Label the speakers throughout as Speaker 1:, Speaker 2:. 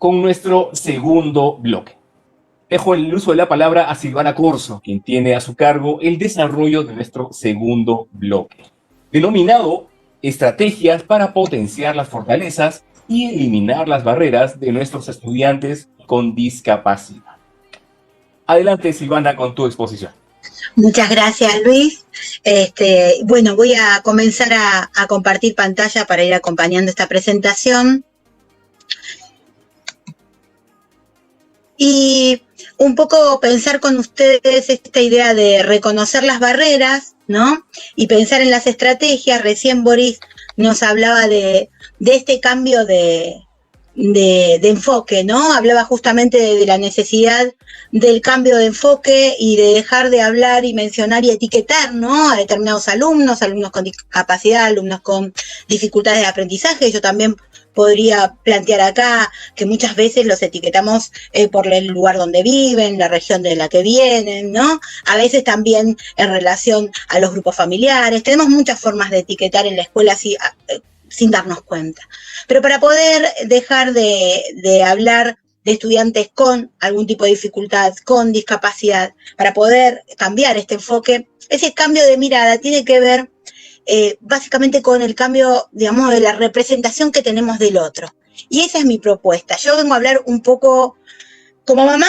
Speaker 1: con nuestro segundo bloque. Dejo el uso de la palabra a Silvana Corzo, quien tiene a su cargo el desarrollo de nuestro segundo bloque, denominado Estrategias para potenciar las fortalezas y eliminar las barreras de nuestros estudiantes con discapacidad. Adelante, Silvana, con tu exposición.
Speaker 2: Muchas gracias, Luis. Bueno, voy a comenzar a compartir pantalla para ir acompañando esta presentación. Y un poco pensar con ustedes esta idea de reconocer las barreras, ¿no? Y pensar en las estrategias. Recién Boris nos hablaba de este cambio de enfoque, ¿no? Hablaba justamente de la necesidad del cambio de enfoque y de dejar de hablar y mencionar y etiquetar, ¿no? A determinados alumnos con discapacidad, alumnos con dificultades de aprendizaje. Yo también podría plantear acá que muchas veces los etiquetamos por el lugar donde viven, la región de la que vienen, ¿no? A veces también en relación a los grupos familiares. Tenemos muchas formas de etiquetar en la escuela sin darnos cuenta. Pero para poder dejar de hablar de estudiantes con algún tipo de dificultad, con discapacidad, para poder cambiar este enfoque, ese cambio de mirada tiene que ver básicamente con el cambio, digamos, de la representación que tenemos del otro. Y esa es mi propuesta. Yo vengo a hablar un poco como mamá,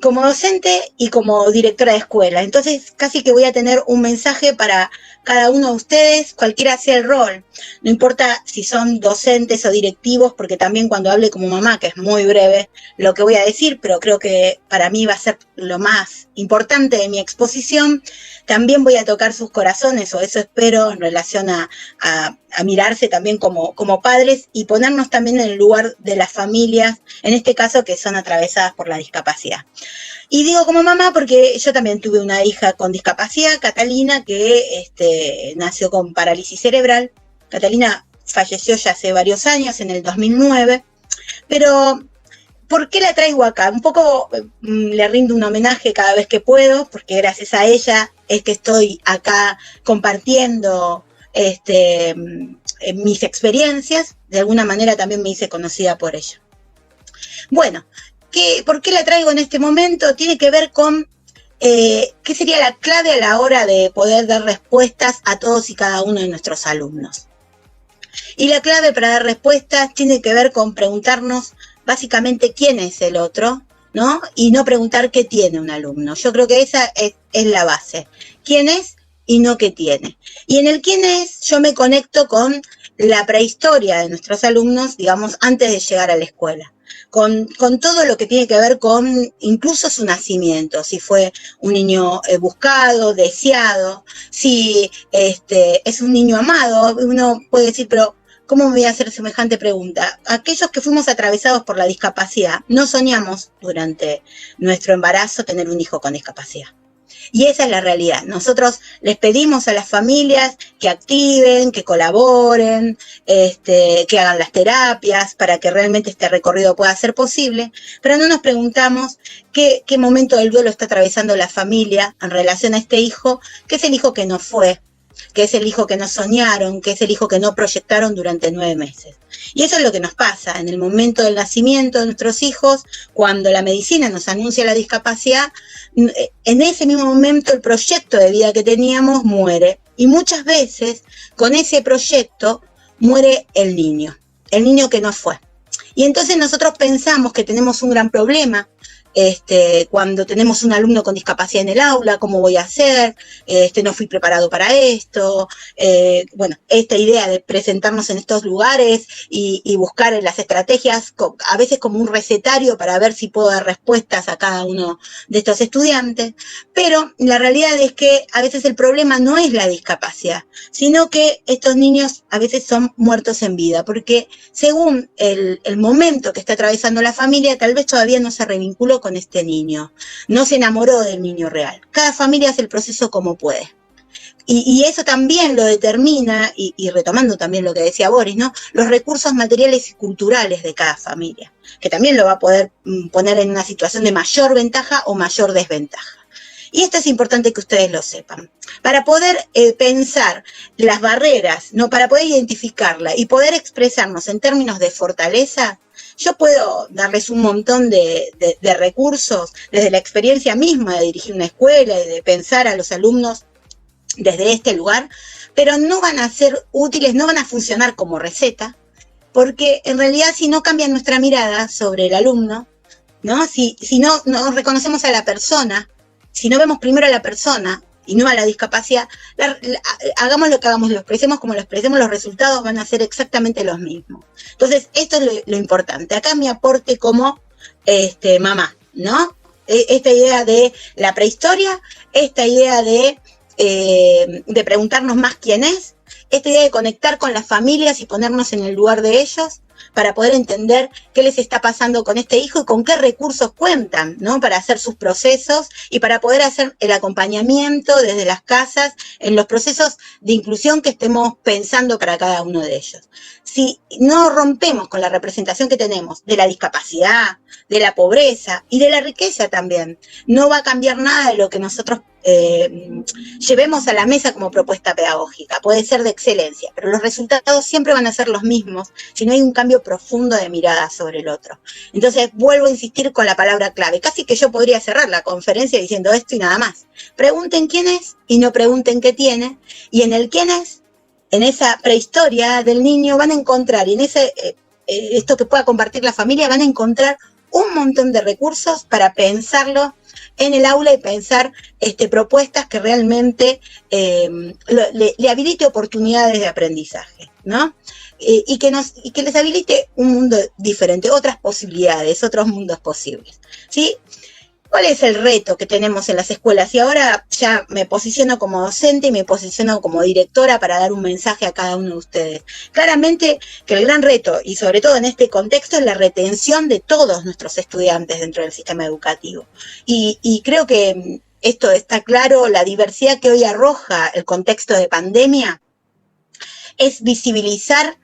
Speaker 2: como docente y como directora de escuela. Entonces, casi que voy a tener un mensaje para cada uno de ustedes, cualquiera sea el rol. No importa si son docentes o directivos, porque también cuando hable como mamá, que es muy breve lo que voy a decir, pero creo que para mí va a ser lo más importante de mi exposición, también voy a tocar sus corazones, o eso espero, en relación a mirarse también como padres y ponernos también en el lugar de las familias, en este caso que son atravesadas por la discapacidad. Y digo como mamá porque yo también tuve una hija con discapacidad, Catalina, que nació con parálisis cerebral. Catalina falleció ya hace varios años, en el 2009, pero ¿por qué la traigo acá? Un poco le rindo un homenaje cada vez que puedo, porque gracias a ella es que estoy acá compartiendo mis experiencias. De alguna manera también me hice conocida por ella. Bueno, ¿por qué la traigo en este momento? Tiene que ver con qué sería la clave a la hora de poder dar respuestas a todos y cada uno de nuestros alumnos. Y la clave para dar respuestas tiene que ver con preguntarnos básicamente quién es el otro, ¿no? Y no preguntar qué tiene un alumno. Yo creo que esa es la base. ¿Quién es y no qué tiene? Y en el quién es yo me conecto con la prehistoria de nuestros alumnos, digamos, antes de llegar a la escuela. Con todo lo que tiene que ver con incluso su nacimiento, si fue un niño buscado, deseado, si es un niño amado. Uno puede decir, pero ¿cómo me voy a hacer semejante pregunta? Aquellos que fuimos atravesados por la discapacidad, no soñamos durante nuestro embarazo tener un hijo con discapacidad. Y esa es la realidad. Nosotros les pedimos a las familias que activen, que colaboren, que hagan las terapias para que realmente este recorrido pueda ser posible, pero no nos preguntamos qué momento del duelo está atravesando la familia en relación a este hijo, que es el hijo que no fue, que es el hijo que no soñaron, que es el hijo que no proyectaron durante 9 meses. Y eso es lo que nos pasa en el momento del nacimiento de nuestros hijos, cuando la medicina nos anuncia la discapacidad. En ese mismo momento el proyecto de vida que teníamos muere. Y muchas veces con ese proyecto muere el niño que no fue. Y entonces nosotros pensamos que tenemos un gran problema. Cuando tenemos un alumno con discapacidad en el aula, ¿cómo voy a hacer? No fui preparado para esto. Bueno, esta idea de presentarnos en estos lugares y buscar las estrategias, a veces como un recetario para ver si puedo dar respuestas a cada uno de estos estudiantes. Pero la realidad es que a veces el problema no es la discapacidad, sino que estos niños a veces son muertos en vida, porque según el momento que está atravesando la familia, tal vez todavía no se revinculó con este niño, no se enamoró del niño real. Cada familia hace el proceso como puede. Y eso también lo determina, y retomando también lo que decía Boris, ¿no? Los recursos materiales y culturales de cada familia, que también lo va a poder poner en una situación de mayor ventaja o mayor desventaja. Y esto es importante que ustedes lo sepan. Para poder pensar las barreras, ¿no? Para poder identificarla y poder expresarnos en términos de fortaleza, yo puedo darles un montón de recursos desde la experiencia misma de dirigir una escuela y de pensar a los alumnos desde este lugar, pero no van a ser útiles, no van a funcionar como receta, porque en realidad si no cambian nuestra mirada sobre el alumno, ¿no? Si no reconocemos a la persona, si no vemos primero a la persona y no a la discapacidad, hagamos lo que hagamos, lo expresemos como lo expresemos, los resultados van a ser exactamente los mismos. Entonces, esto es lo importante. Acá mi aporte como mamá, ¿no? Esta idea de la prehistoria, esta idea de preguntarnos más quién es, esta idea de conectar con las familias y ponernos en el lugar de ellos para poder entender qué les está pasando con este hijo y con qué recursos cuentan, ¿no? Para hacer sus procesos y para poder hacer el acompañamiento desde las casas en los procesos de inclusión que estemos pensando para cada uno de ellos. Si no rompemos con la representación que tenemos de la discapacidad, de la pobreza y de la riqueza también, no va a cambiar nada de lo que nosotros llevemos a la mesa como propuesta pedagógica. Puede ser de excelencia, pero los resultados siempre van a ser los mismos si no hay un cambio profundo de mirada sobre el otro. Entonces vuelvo a insistir con la palabra clave. Casi que yo podría cerrar la conferencia diciendo esto y nada más. Pregunten quién es y no pregunten qué tiene, y en el quién es, en esa prehistoria del niño van a encontrar, y en ese esto que pueda compartir la familia, van a encontrar un montón de recursos para pensarlo en el aula y pensar propuestas que realmente le habilite oportunidades de aprendizaje, ¿no? Y que les habilite un mundo diferente, otras posibilidades, otros mundos posibles, ¿sí? ¿Cuál es el reto que tenemos en las escuelas? Y ahora ya me posiciono como docente y me posiciono como directora para dar un mensaje a cada uno de ustedes. Claramente que el gran reto, y sobre todo en este contexto, es la retención de todos nuestros estudiantes dentro del sistema educativo. Y creo que esto está claro, la diversidad que hoy arroja el contexto de pandemia es visibilizar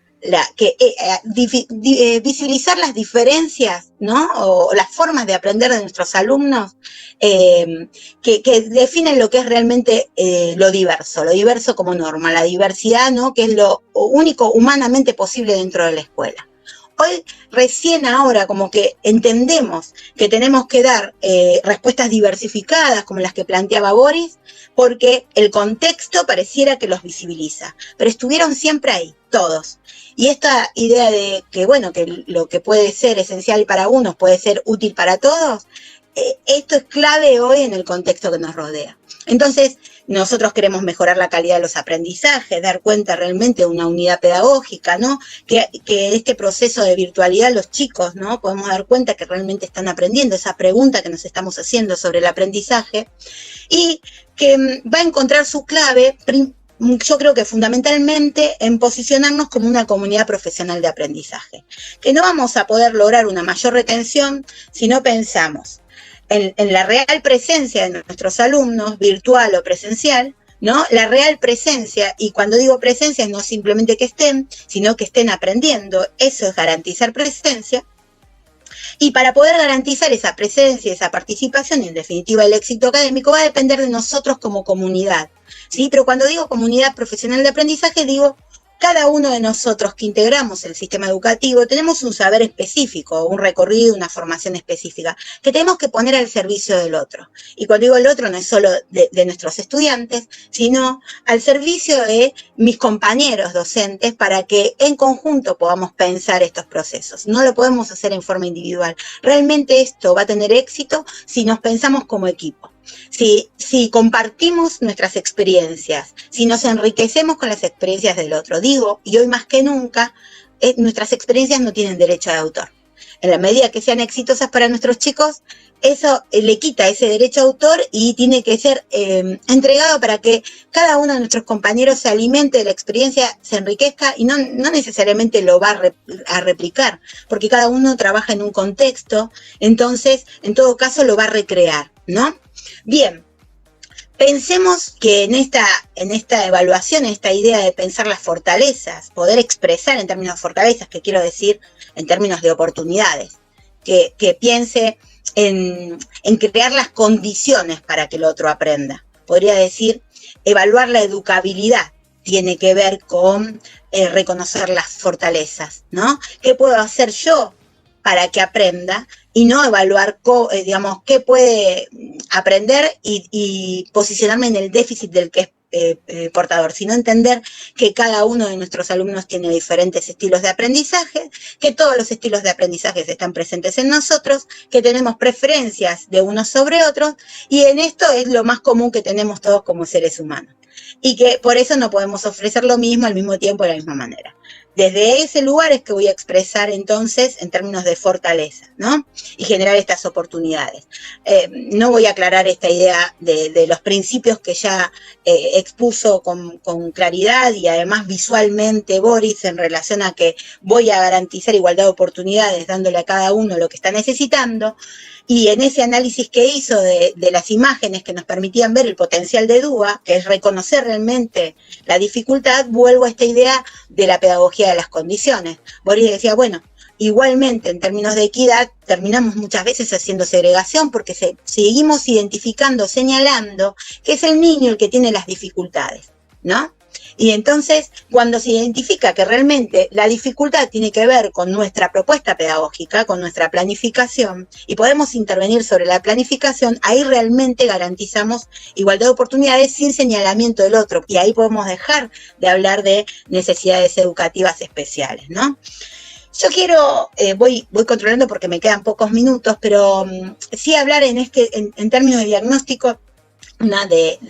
Speaker 2: visibilizar las diferencias, ¿no? O las formas de aprender de nuestros alumnos que definen lo que es realmente lo diverso como norma, la diversidad, ¿no? Que es lo único humanamente posible dentro de la escuela. Hoy, recién ahora, como que entendemos que tenemos que dar respuestas diversificadas, como las que planteaba Boris, porque el contexto pareciera que los visibiliza, pero estuvieron siempre ahí, todos. Y esta idea de que, bueno, que lo que puede ser esencial para unos puede ser útil para todos, esto es clave hoy en el contexto que nos rodea. Entonces, nosotros queremos mejorar la calidad de los aprendizajes, dar cuenta realmente de una unidad pedagógica, ¿no? Que este proceso de virtualidad los chicos, ¿no? Podemos dar cuenta que realmente están aprendiendo esa pregunta que nos estamos haciendo sobre el aprendizaje y que va a encontrar su clave, yo creo que fundamentalmente en posicionarnos como una comunidad profesional de aprendizaje. Que no vamos a poder lograr una mayor retención si no pensamos en la real presencia de nuestros alumnos, virtual o presencial, ¿no? La real presencia, y cuando digo presencia no simplemente que estén, sino que estén aprendiendo, eso es garantizar presencia. Y para poder garantizar esa presencia, esa participación y en definitiva el éxito académico va a depender de nosotros como comunidad, ¿sí? Pero cuando digo comunidad profesional de aprendizaje, digo cada uno de nosotros que integramos el sistema educativo tenemos un saber específico, un recorrido, una formación específica, que tenemos que poner al servicio del otro. Y cuando digo el otro, no es solo de nuestros estudiantes, sino al servicio de mis compañeros docentes para que en conjunto podamos pensar estos procesos. No lo podemos hacer en forma individual. Realmente esto va a tener éxito si nos pensamos como equipo. Si compartimos nuestras experiencias, si nos enriquecemos con las experiencias del otro, digo, y hoy más que nunca, nuestras experiencias no tienen derecho de autor. En la medida que sean exitosas para nuestros chicos, eso le quita ese derecho de autor y tiene que ser entregado para que cada uno de nuestros compañeros se alimente de la experiencia, se enriquezca y no necesariamente lo va a replicar, porque cada uno trabaja en un contexto, entonces en todo caso lo va a recrear, ¿no? Bien, pensemos que en esta evaluación, en esta idea de pensar las fortalezas, poder expresar en términos de fortalezas, que quiero decir en términos de oportunidades, que piense en crear las condiciones para que el otro aprenda. Podría decir, evaluar la educabilidad tiene que ver con reconocer las fortalezas, ¿no? ¿Qué puedo hacer yo para que aprenda? Y no evaluar, digamos, qué puede aprender y posicionarme en el déficit del que es portador, sino entender que cada uno de nuestros alumnos tiene diferentes estilos de aprendizaje, que todos los estilos de aprendizaje están presentes en nosotros, que tenemos preferencias de unos sobre otros, y en esto es lo más común que tenemos todos como seres humanos. Y que por eso no podemos ofrecer lo mismo al mismo tiempo de la misma manera. Desde ese lugar es que voy a expresar entonces en términos de fortaleza, ¿no? Y generar estas oportunidades. No voy a aclarar esta idea de los principios que ya expuso con claridad y además visualmente Boris en relación a que voy a garantizar igualdad de oportunidades dándole a cada uno lo que está necesitando. Y en ese análisis que hizo de las imágenes que nos permitían ver el potencial de DUA, que es reconocer realmente la dificultad, vuelvo a esta idea de la pedagogía de las condiciones. Boris decía, bueno, igualmente en términos de equidad terminamos muchas veces haciendo segregación porque seguimos identificando, señalando que es el niño el que tiene las dificultades, ¿no? Y entonces, cuando se identifica que realmente la dificultad tiene que ver con nuestra propuesta pedagógica, con nuestra planificación, y podemos intervenir sobre la planificación, ahí realmente garantizamos igualdad de oportunidades sin señalamiento del otro. Y ahí podemos dejar de hablar de necesidades educativas especiales, ¿no? Yo quiero, voy controlando porque me quedan pocos minutos, pero sí hablar en términos de diagnóstico, una de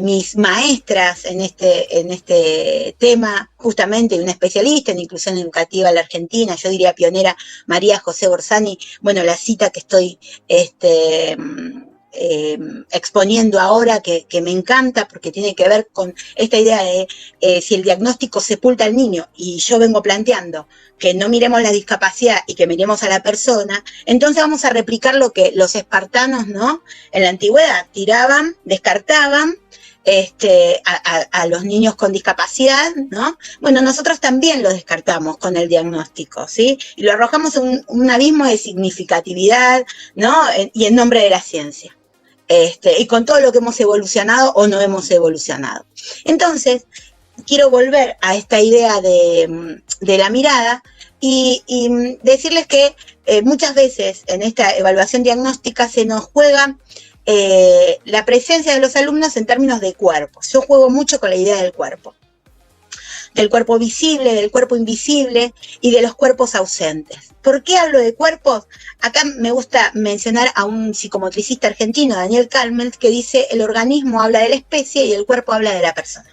Speaker 2: mis maestras en este tema, justamente una especialista en inclusión educativa en la Argentina, yo diría pionera, María José Borsani. Bueno, la cita que estoy exponiendo ahora, que me encanta porque tiene que ver con esta idea de si el diagnóstico sepulta al niño, y yo vengo planteando que no miremos la discapacidad y que miremos a la persona, entonces vamos a replicar lo que los espartanos, ¿no?, en la antigüedad tiraban, descartaban a los niños con discapacidad, ¿no? Bueno, nosotros también lo descartamos con el diagnóstico, ¿sí? Y lo arrojamos en un abismo de significatividad, ¿no? Y en nombre de la ciencia. Y con todo lo que hemos evolucionado o no hemos evolucionado. Entonces, quiero volver a esta idea de la mirada y decirles que muchas veces en esta evaluación diagnóstica se nos juega la presencia de los alumnos en términos de cuerpos. Yo juego mucho con la idea del cuerpo visible, del cuerpo invisible y de los cuerpos ausentes. ¿Por qué hablo de cuerpos? Acá me gusta mencionar a un psicomotricista argentino, Daniel Kalmels, que dice: el organismo habla de la especie y el cuerpo habla de la persona.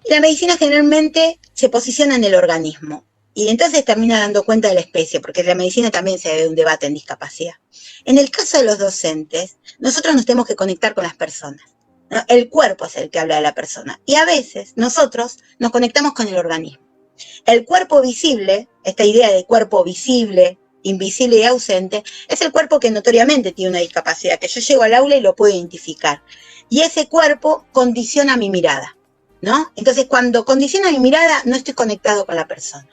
Speaker 2: Y la medicina generalmente se posiciona en el organismo y entonces termina dando cuenta de la especie, porque en la medicina también se ve un debate en discapacidad. En el caso de los docentes, nosotros nos tenemos que conectar con las personas, ¿no? El cuerpo es el que habla de la persona y a veces nosotros nos conectamos con el organismo. El cuerpo visible, esta idea de cuerpo visible, invisible y ausente, es el cuerpo que notoriamente tiene una discapacidad, que yo llego al aula y lo puedo identificar. Y ese cuerpo condiciona mi mirada, ¿no? Entonces, cuando condiciona mi mirada, no estoy conectado con la persona.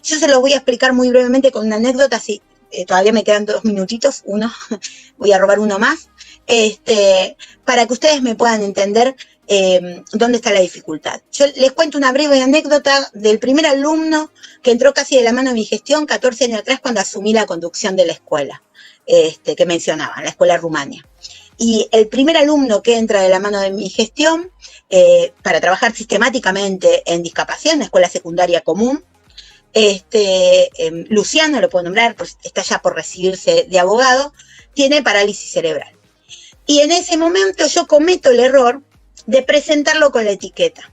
Speaker 2: Yo se los voy a explicar muy brevemente con una anécdota, si todavía me quedan 2 minutitos, voy a robar uno más, para que ustedes me puedan entender dónde está la dificultad. Yo les cuento una breve anécdota del primer alumno que entró casi de la mano de mi gestión 14 años atrás cuando asumí la conducción de la escuela que mencionaba, la escuela Rumania. Y el primer alumno que entra de la mano de mi gestión para trabajar sistemáticamente en discapacidad, en una escuela secundaria común, Luciano, lo puedo nombrar, pues está ya por recibirse de abogado, tiene parálisis cerebral. Y en ese momento yo cometo el error de presentarlo con la etiqueta.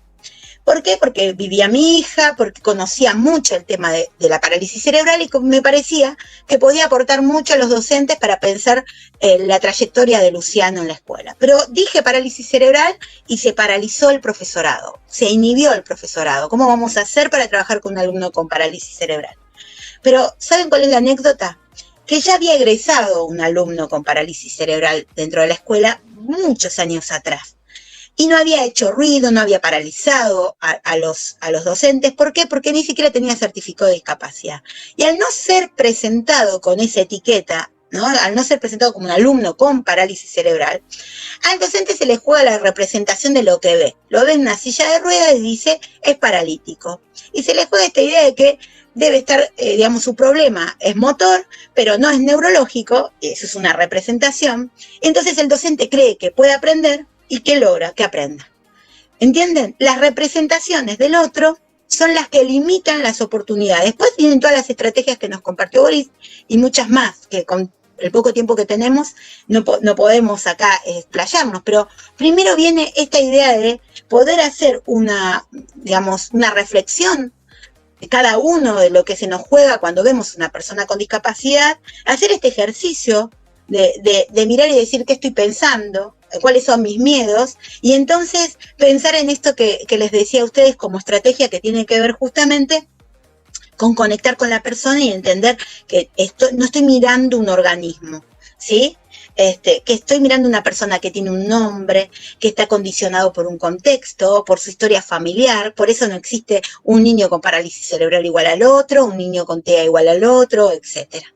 Speaker 2: ¿Por qué? Porque vivía mi hija, porque conocía mucho el tema de la parálisis cerebral y me parecía que podía aportar mucho a los docentes para pensar la trayectoria de Luciano en la escuela. Pero dije parálisis cerebral y se paralizó el profesorado, se inhibió el profesorado. ¿Cómo vamos a hacer para trabajar con un alumno con parálisis cerebral? Pero, ¿saben cuál es la anécdota? Que ya había egresado un alumno con parálisis cerebral dentro de la escuela muchos años atrás. y no había hecho ruido, no había paralizado a los docentes. ¿Por qué? Porque ni siquiera tenía certificado de discapacidad. Y al no ser presentado con esa etiqueta, ¿no? Al no ser presentado como un alumno con parálisis cerebral, al docente se le juega la representación de lo que ve. Lo ve en una silla de ruedas y dice, es paralítico. Y se le juega esta idea de que debe estar, digamos, su problema es motor, pero no es neurológico, y eso es una representación. Entonces el docente cree que puede aprender y que logra que aprenda. ¿Entienden? Las representaciones del otro son las que limitan las oportunidades. Después vienen todas las estrategias que nos compartió Boris y muchas más, que con el poco tiempo que tenemos no podemos acá explayarnos, pero primero viene esta idea de poder hacer una, digamos, una reflexión de cada uno de lo que se nos juega cuando vemos una persona con discapacidad, hacer este ejercicio de mirar y decir qué estoy pensando, cuáles son mis miedos, y entonces pensar en esto que les decía a ustedes como estrategia que tiene que ver justamente con conectar con la persona y entender que no estoy mirando un organismo, ¿sí? Que estoy mirando una persona que tiene un nombre, que está condicionado por un contexto, por su historia familiar. Por eso no existe un niño con parálisis cerebral igual al otro, un niño con TEA igual al otro, etcétera.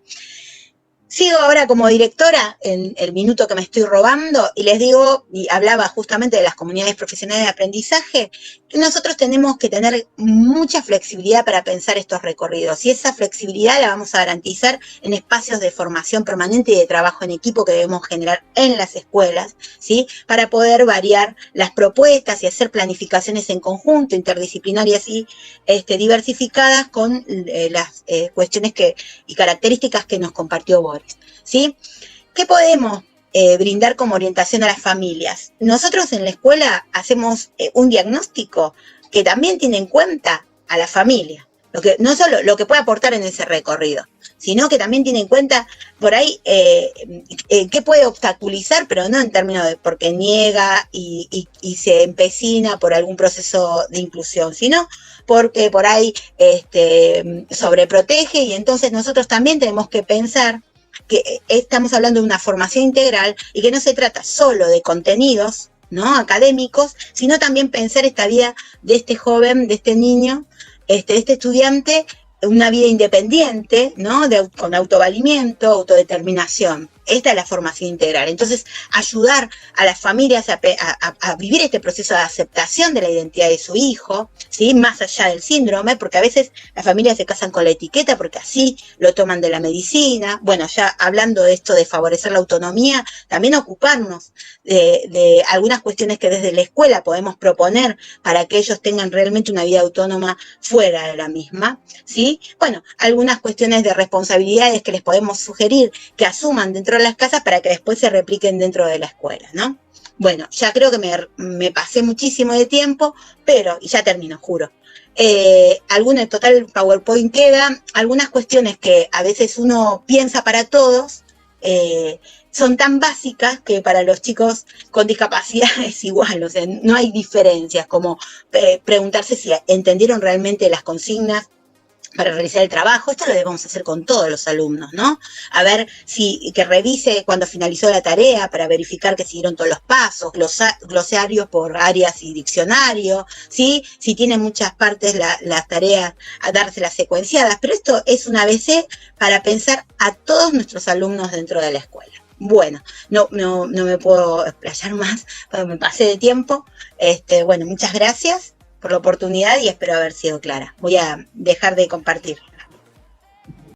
Speaker 2: Sigo ahora como directora en el minuto que me estoy robando y les digo, y hablaba justamente de las comunidades profesionales de aprendizaje, que nosotros tenemos que tener mucha flexibilidad para pensar estos recorridos y esa flexibilidad la vamos a garantizar en espacios de formación permanente y de trabajo en equipo que debemos generar en las escuelas, ¿sí? Para poder variar las propuestas y hacer planificaciones en conjunto, interdisciplinarias y diversificadas con las cuestiones y características que nos compartió Boris. ¿Sí? ¿Qué podemos brindar como orientación a las familias? Nosotros en la escuela hacemos un diagnóstico que también tiene en cuenta a la familia, no solo lo que puede aportar en ese recorrido, sino que también tiene en cuenta por ahí qué puede obstaculizar, pero no en términos de porque niega y se empecina por algún proceso de inclusión, sino porque por ahí sobreprotege, y entonces nosotros también tenemos que pensar que estamos hablando de una formación integral y que no se trata solo de contenidos, ¿no?, académicos, sino también pensar esta vida de este joven, de este niño, de este estudiante, una vida independiente, ¿no?, con autovalimiento, autodeterminación. Esta es la formación integral. Entonces, ayudar a las familias a vivir este proceso de aceptación de la identidad de su hijo, ¿sí?, más allá del síndrome, porque a veces las familias se casan con la etiqueta porque así lo toman de la medicina. Bueno, ya hablando de esto de favorecer la autonomía, también ocuparnos de algunas cuestiones que desde la escuela podemos proponer para que ellos tengan realmente una vida autónoma fuera de la misma, ¿sí? Bueno, algunas cuestiones de responsabilidades que les podemos sugerir que asuman dentro de las casas para que después se repliquen dentro de la escuela, ¿no? Bueno, ya creo que me pasé muchísimo de tiempo, pero, y ya termino, juro. En total PowerPoint queda, algunas cuestiones que a veces uno piensa para todos, son tan básicas que para los chicos con discapacidad es igual, o sea, no hay diferencias, como preguntarse si entendieron realmente las consignas para realizar el trabajo. Esto lo debemos hacer con todos los alumnos, ¿no? A ver que revise cuando finalizó la tarea para verificar que siguieron todos los pasos, glosarios por áreas y diccionario, ¿sí? Si tiene muchas partes las tareas, a dárselas secuenciadas, pero esto es un ABC para pensar a todos nuestros alumnos dentro de la escuela. Bueno, no me puedo explayar más, porque me pasé de tiempo. Bueno, muchas gracias por la oportunidad y espero haber sido clara. Voy a dejar de compartir.